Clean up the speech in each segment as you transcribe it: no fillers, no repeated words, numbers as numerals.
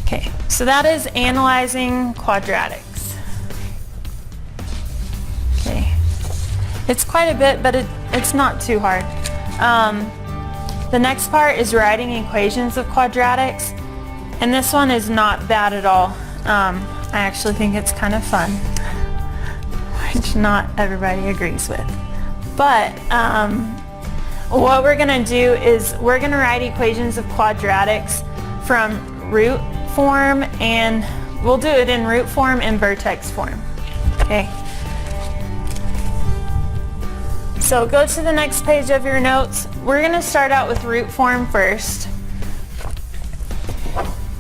Okay, so that is analyzing quadratics. Okay, it's quite a bit, but it's not too hard. The next part is writing equations of quadratics, and this one is not bad at all. I actually think it's kind of fun, which not everybody agrees with. But what we're going to do is we're going to write equations of quadratics from root form, and we'll do it in root form and vertex form. Okay. So go to the next page of your notes. We're going to start out with root form first.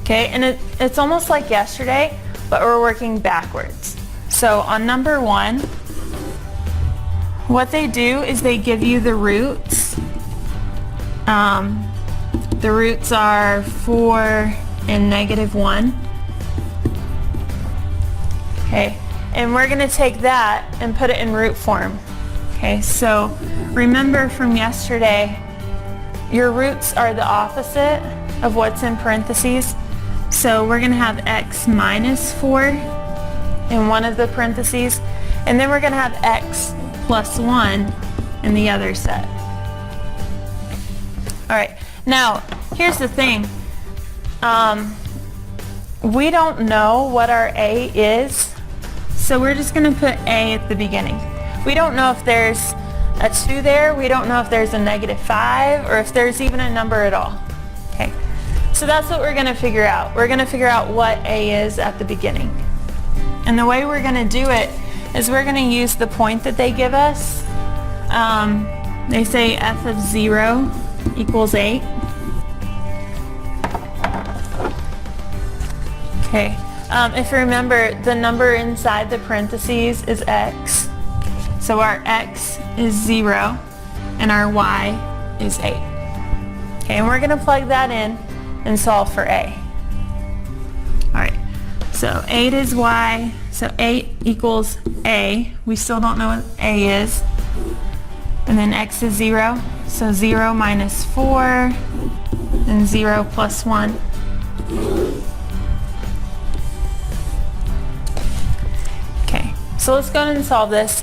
Okay, and it's almost like yesterday, but we're working backwards. So on number 1, what they do is they give you the roots. The roots are 4 and -1. Okay, and we're going to take that and put it in root form. Okay, so remember from yesterday, your roots are the opposite of what's in parentheses. So we're going to have x minus 4 in one of the parentheses, and then we're going to have x plus 1 in the other set. Alright, now here's the thing. We don't know what our a is, so we're just going to put a at the beginning. We don't know if there's a 2 there, we don't know if there's a -5, or if there's even a number at all. Okay, so that's what we're going to figure out. We're going to figure out what a is at the beginning. And the way we're going to do it is we're going to use the point that they give us. They say f of 0 equals 8. Okay, if you remember, the number inside the parentheses is x. So our x is 0 and our y is 8. Okay, and we're going to plug that in and solve for a. Alright, so 8 is y, so 8 equals a. We still don't know what a is. And then x is 0, so 0 minus 4 and 0 plus 1. Okay, so let's go ahead and solve this.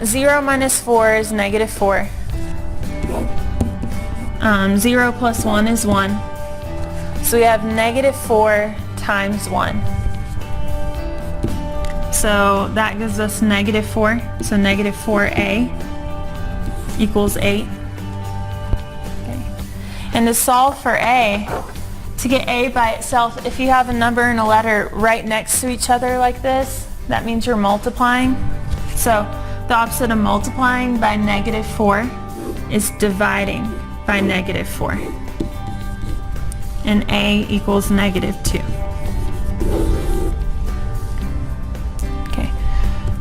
0 minus 4 is -4. 0 plus 1 is 1. So we have -4 times 1. So that gives us -4. So -4a equals 8. Okay. And to solve for a, to get a by itself, if you have a number and a letter right next to each other like this, that means you're multiplying. So the opposite of multiplying by -4 is dividing by -4. And a equals -2. Okay,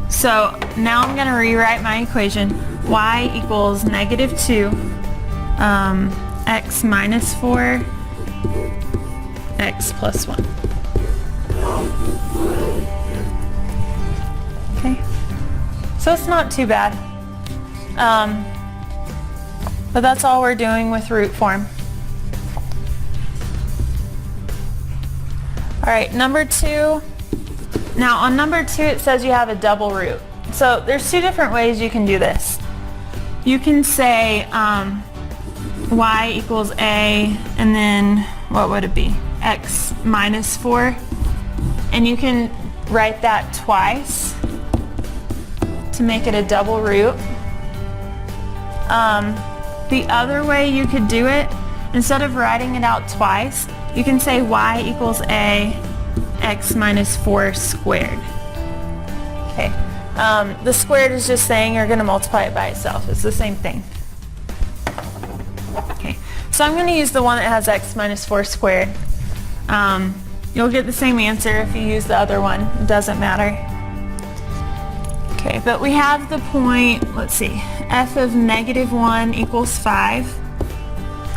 so now I'm going to rewrite my equation. Y equals -2, x minus 4, x plus 1. Okay, so it's not too bad. But that's all we're doing with root form. Alright, number 2. Now on number 2 it says you have a double root. So there's 2 different ways you can do this. You can say y equals a, and then what would it be? X minus 4. And you can write that twice to make it a double root. The other way you could do it, instead of writing it out twice, you can say y equals a x minus 4 squared. Okay, the squared is just saying you're going to multiply it by itself. It's the same thing. Okay, so I'm going to use the one that has x minus 4 squared. You'll get the same answer if you use the other one. It doesn't matter. Okay, but we have the point, let's see, f of -1 equals 5.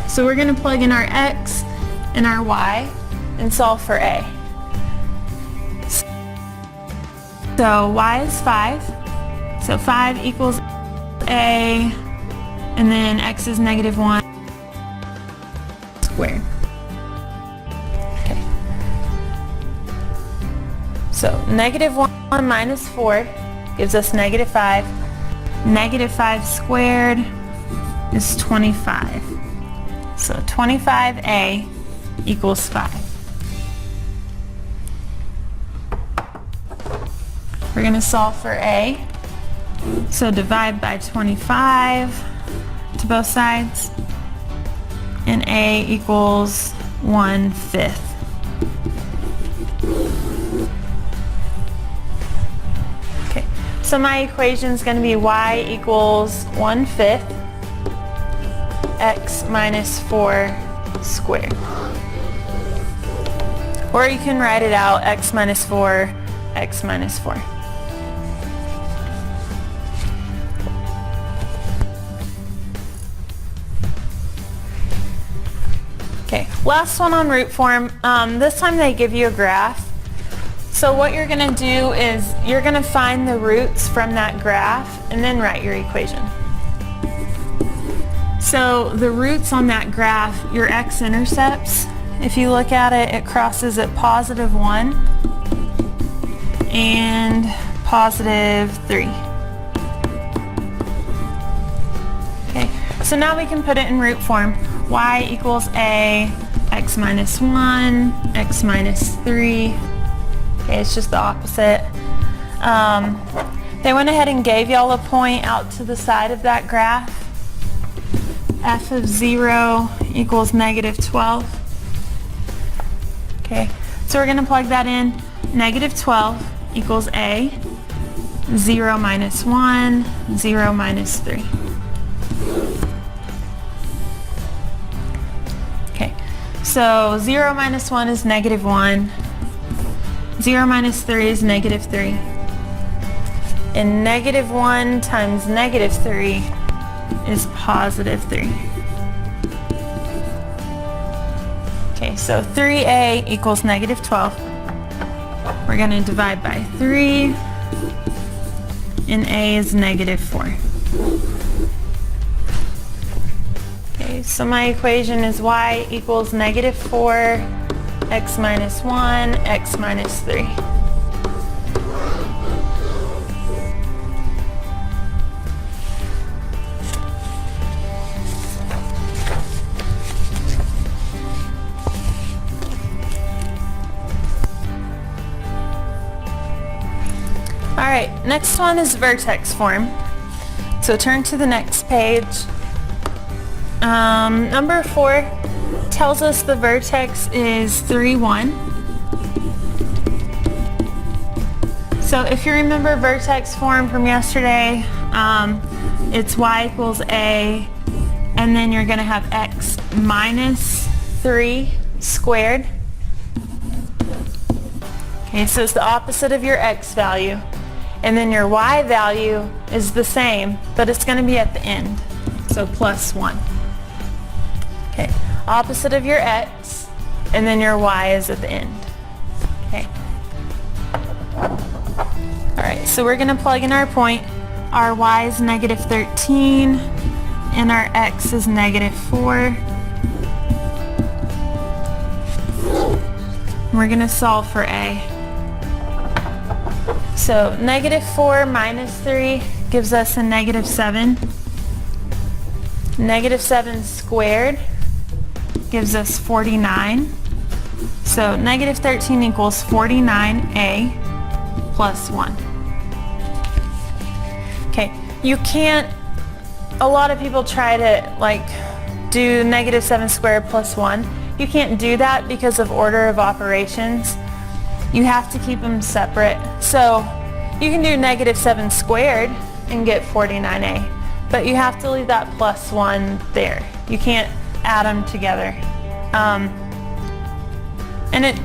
So we're going to plug in our x and our y and solve for a. So y is 5. So 5 equals a, and then x is -1 squared. Okay. So negative 1 minus 4 gives us negative 5. Negative 5 squared is 25. So 25a equals 5. We're going to solve for a. So divide by 25 to both sides, and a equals 1/5. Okay, so my equation is going to be y equals 1/5 x minus 4 squared. Or you can write it out, x minus 4, x minus 4. Okay, last one on root form. This time they give you a graph. So what you're going to do is you're going to find the roots from that graph and then write your equation. So the roots on that graph, your x-intercepts, if you look at it, it crosses at positive 1 and positive 3. Okay, so now we can put it in root form. Y equals a, x minus 1, x minus 3. Okay, it's just the opposite. They went ahead and gave y'all a point out to the side of that graph. F of 0 equals negative 12. Okay, so we're going to plug that in. Negative 12 equals a, 0 minus 1, 0 minus 3. Okay, so 0 minus 1 is negative 1, 0 minus 3 is negative 3, and negative 1 times negative 3 is positive 3. Okay, so 3a equals negative 12. We're going to divide by 3, and a is negative 4. Okay, so my equation is y equals negative 4, x minus 1, x minus 3. Alright, next one is vertex form. So turn to the next page. Number 4 tells us the vertex is 3, 1. So if you remember vertex form from yesterday, it's y equals a, and then you're going to have x minus 3 squared. Okay, so it's the opposite of your x value. And then your y value is the same, but it's going to be at the end. So plus 1. Okay, opposite of your x, and then your y is at the end. Okay. Alright, so we're going to plug in our point. Our y is negative 13, and our x is negative 4. We're going to solve for a. So negative 4 minus 3 gives us a negative 7. Negative 7 squared gives us 49. So negative 13 equals 49a plus 1. Okay, you can't, a lot of people try to do negative 7 squared plus 1. You can't do that because of order of operations. You have to keep them separate. So you can do negative 7 squared and get 49a, but you have to leave that plus 1 there. You can't add them together. And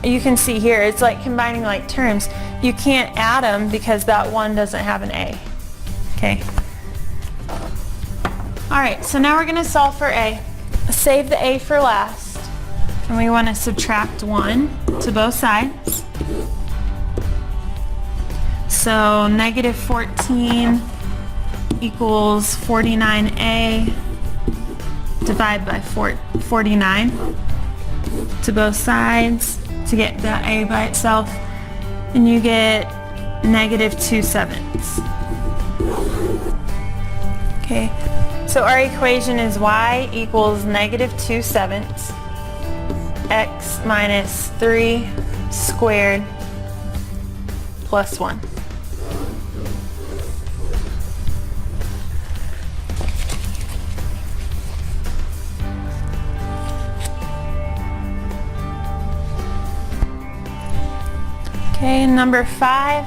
you can see here, it's like combining like terms. You can't add them because that one doesn't have an a. Okay. Alright, so now we're going to solve for a. Save the a for last. And we want to subtract 1 to both sides. So negative 14 equals 49a. Divide by 49 to both sides to get that a by itself. and you get -2/7. Okay, so our equation is y equals -2/7 x minus 3 squared plus 1. Okay, number 5.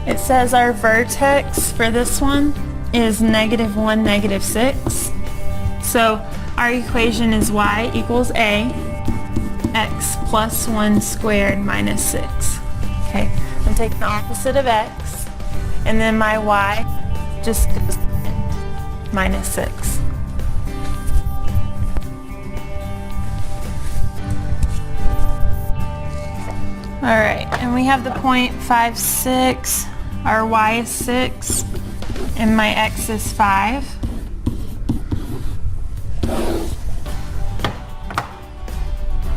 It says our vertex for this one is -1, -6. So our equation is y equals a x plus 1 squared minus 6. Okay, I'm taking the opposite of x, and then my y just goes to the end, -6. All right, and we have the point 5, 6. Our y is 6, and my x is 5.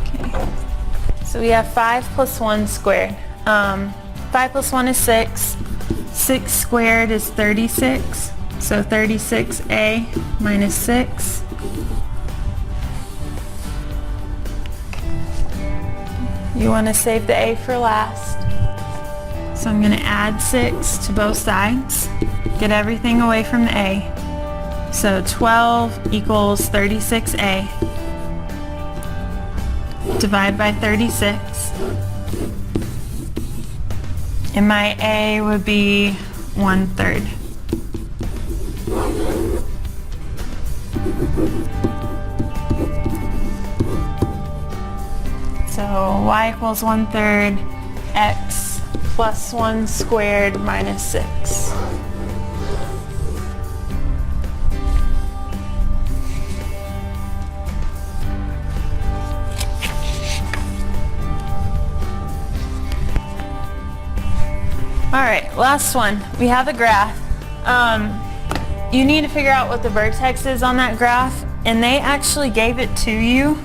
Okay, so we have 5 plus 1 squared. 5 plus 1 is 6. 6 squared is 36, so 36a minus 6. You want to save the a for last. So I'm going to add 6 to both sides. Get everything away from the a. So 12 equals 36a. Divide by 36. And my a would be 1/3. So y equals 1/3 x plus 1 squared minus 6. All right, last one. We have a graph. You need to figure out what the vertex is on that graph, and they actually gave it to you.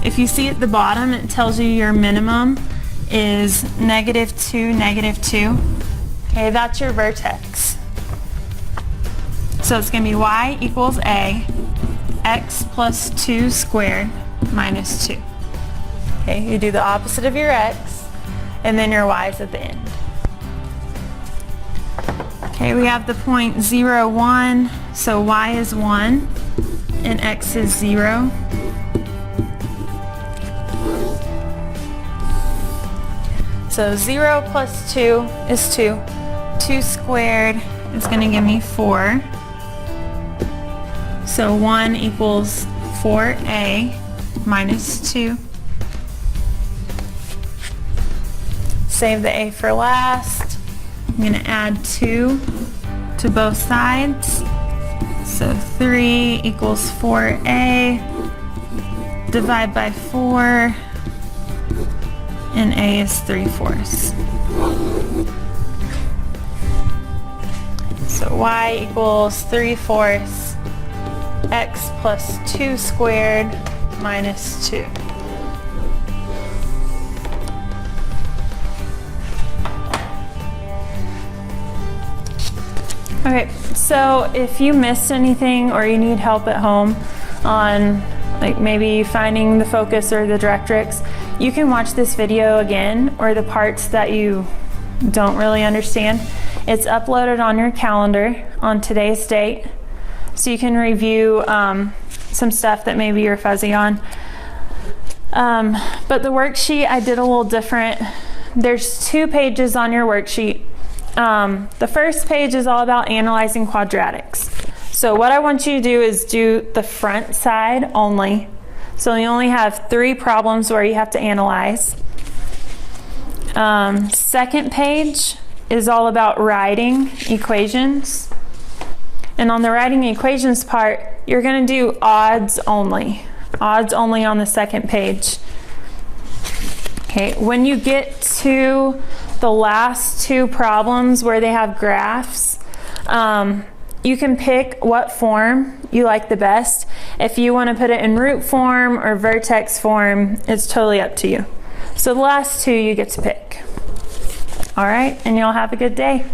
If you see at the bottom, it tells you your minimum is -2, -2. Okay, that's your vertex. So it's going to be y equals a x plus 2 squared minus 2. Okay, you do the opposite of your x, and then your y is at the end. Okay, we have the point 0, 1, so y is 1, and x is 0. So 0 plus 2 is 2. 2 squared is going to give me 4. So 1 equals 4a minus 2. Save the a for last. I'm going to add 2 to both sides. So 3 equals 4a. Divide by 4. And a is 3/4. So y equals 3/4 x plus 2 squared minus 2. Okay, so if you missed anything or you need help at home on like maybe finding the focus or the directrix, you can watch this video again, or the parts that you don't really understand. It's uploaded on your calendar on today's date, so you can review some stuff that maybe you're fuzzy on. But the worksheet I did a little different. There's 2 pages on your worksheet. The first page is all about analyzing quadratics. So what I want you to do is do the front side only. So you only have 3 problems where you have to analyze. Second page is all about writing equations. And on the writing equations part, you're going to do odds only. Odds only on the second page. Okay, when you get to the last 2 problems where they have graphs, you can pick what form you like the best. If you want to put it in root form or vertex form, it's totally up to you. So the last two you get to pick. All right, and y'all have a good day.